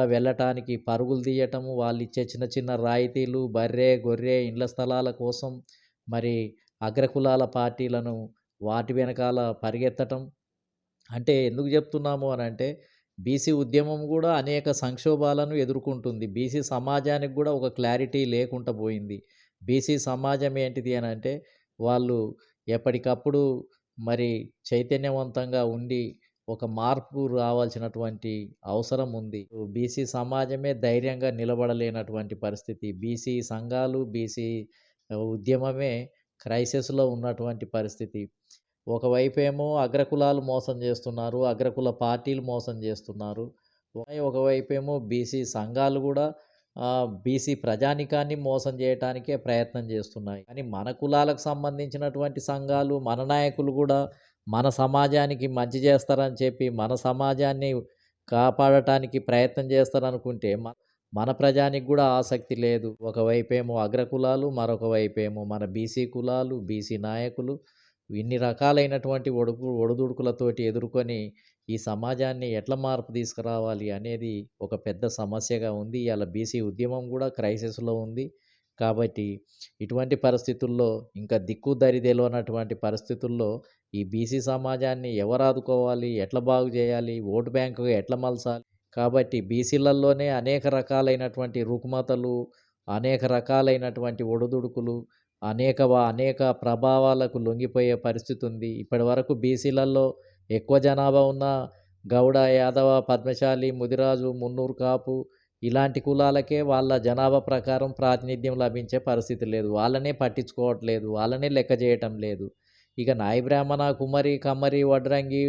వెళ్ళటానికి పరుగులు తీయటము, వాళ్ళిచ్చే చిన్న చిన్న రాయితీలు, బర్రె, గొర్రె ఇండ్ల స్థలాల కోసం మరి అగ్రకులాల పార్టీలను వాటి వెనకాల పరిగెత్తటం. అంటే ఎందుకు జెప్తున్నాము అనంటే, బీసీ ఉద్యమం గూడా అనేక సంక్షోభాలను ఎదుర్కొంటుంది. బీసీ సమాజానికి గూడా ఒక క్లారిటీ లేకుండా పోయింది. బీసీ సమాజం ఏంటిది అనంటే, వాళ్ళు ఎప్పటికప్పుడు మరి చైతన్యవంతంగా ఉండి, ఒక మార్పు రావాల్సినటువంటి అవసరం ఉంది. బీసీ సమాజమే ధైర్యంగా నిలబడలేనటువంటి పరిస్థితి. బీసీ సంఘాలు, బీసీ ఉద్యమమే క్రైసిస్‌లో ఉన్నటువంటి పరిస్థితి. ఒకవైపేమో అగ్రకులాలు మోసం జేస్తున్నారు. అగ్రకుల పార్టీలు మోసం జేస్తున్నారు. ఒకవైపేమో బీసీ సంఘాలు గూడా బీసీ ప్రజానీకాన్ని మోసం జేయటానికే ప్రయత్నం జేస్తున్నాయి. కానీ మన కులాలకు సంబంధించినటువంటి సంఘాలు, మన నాయకులు గూడా మన సమాజానికి మంచి జేస్తారని చెప్పి, మన సమాజాన్ని కాపాడటానికి ప్రయత్నం జేస్తారనుకుంటే, మన ప్రజానికి గూడా ఆసక్తి లేదు. ఒకవైపేమో అగ్రకులాలు, మరొక వైపేమో మన బీసీ కులాలు, బీసీ నాయకులు ఇన్ని రకాలైనటువంటి ఒడుదుడుకులతోటి ఎదుర్కొని ఈ సమాజాన్ని ఎట్లా మార్పు తీసుకురావాలి అనేది ఒక పెద్ద సమస్యగా ఉంది. ఇయాల బీసీ ఉద్యమం గూడా క్రైసిస్‌లో ఉంది. కాబట్టి ఇటువంటి పరిస్థితుల్లో ఇంకా దిక్కు దరి తెలవనటువంటి పరిస్థితుల్లో ఈ బీసీ సమాజాన్ని ఎవరు ఆదుకోవాలి? ఎట్లా బాగు చేయాలి? ఓటు బ్యాంకుగా ఎట్లా మలచాలి? కాబట్టి బీసీలలోనే అనేక రకాలైనటువంటి రుగ్మతలు, అనేక రకాలైనటువంటి ఒడుదుడుకులు, అనేక ప్రభావాలకు లొంగిపోయే పరిస్థితుంది. ఇప్పటివరకు బీసీలలో ఎక్కువ జనాభా ఉన్న గౌడ, యాదవ, పద్మశాలి, ముదిరాజు, మున్నూరు కాపు ఇలాంటి కులాలకే వాళ్ళ జనాభా ప్రకారం ప్రాతినిధ్యం లభించే పరిస్థితి లేదు. వాళ్ళనే పట్టించుకోవట్లేదు. వాళ్ళనే లెక్క చేయటం లేదు. ఇక నాయి బ్రాహ్మణ, కుమ్మరి, కమ్మరి, వడ్రంగి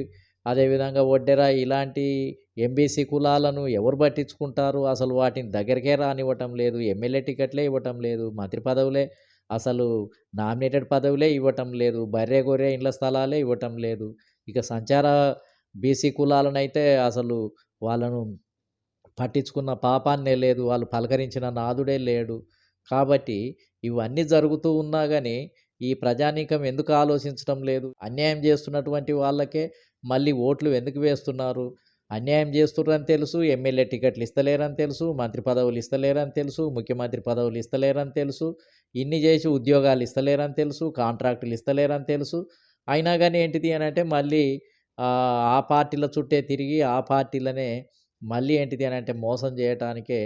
అదేవిధంగా ఒడ్డెర ఇలాంటి ఎంబీసీ కులాలను ఎవరు పట్టించుకుంటారు? అసలు వాటిని దగ్గరికే రానివ్వటం లేదు. ఎమ్మెల్యే టికెట్లే ఇవ్వటం లేదు. మంత్రి పదవులే అసలు నామినేటెడ్ పదవులే ఇవ్వటం లేదు. బర్రె, గొర్రె ఇండ్ల స్థలాలే ఇవ్వటం లేదు. ఇక సంచార బీసీ కులాలనైతే అసలు వాళ్ళను పట్టించుకున్న పాపాన్నే లేదు. వాళ్ళు పలకరించిన నాథుడే లేడు. కాబట్టి ఇవన్నీ జరుగుతూ ఉన్నా గాని, ఈ ప్రజానీకం ఎందుకు ఆలోచించటం లేదు? అన్యాయం చేస్తున్నటువంటి వాళ్ళకే మళ్ళీ ఓట్లు ఎందుకు వేస్తున్నారు? అన్యాయం చేస్తుర్రని తెలుసు. ఎమ్మెల్యే టికెట్లు ఇస్తలేరని తెలుసు. మంత్రి పదవులు ఇస్తలేరని తెలుసు. ముఖ్యమంత్రి పదవులు ఇస్తలేరని తెలుసు. ఇన్ని చేసి ఉద్యోగాలు ఇస్తలేరని తెలుసు. కాంట్రాక్టులు ఇస్తలేరని తెలుసు. అయినా గాని ఏంటిది అనంటే మళ్ళీ ఆ పార్టీల చుట్టే తిరిగి ఆ పార్టీలనే మళ్ళీ ఏంటిది అనంటే మోసం చేయటానికే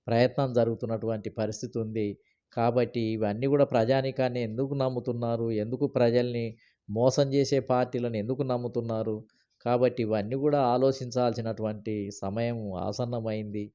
ప్రయత్నం జరుగుతున్నటువంటి పరిస్థితి ఉంది. కాబట్టి ఇవన్నీ గూడా ప్రజానీకాన్ని ఎందుకు నమ్ముతున్నారు? ఎందుకు ప్రజల్ని మోసం చేసే పార్టీలను ఎందుకు నమ్ముతున్నారు? కాబట్టి ఇవన్నీ గూడా ఆలోచించాల్సినటువంటి సమయం ఆసన్నమైంది.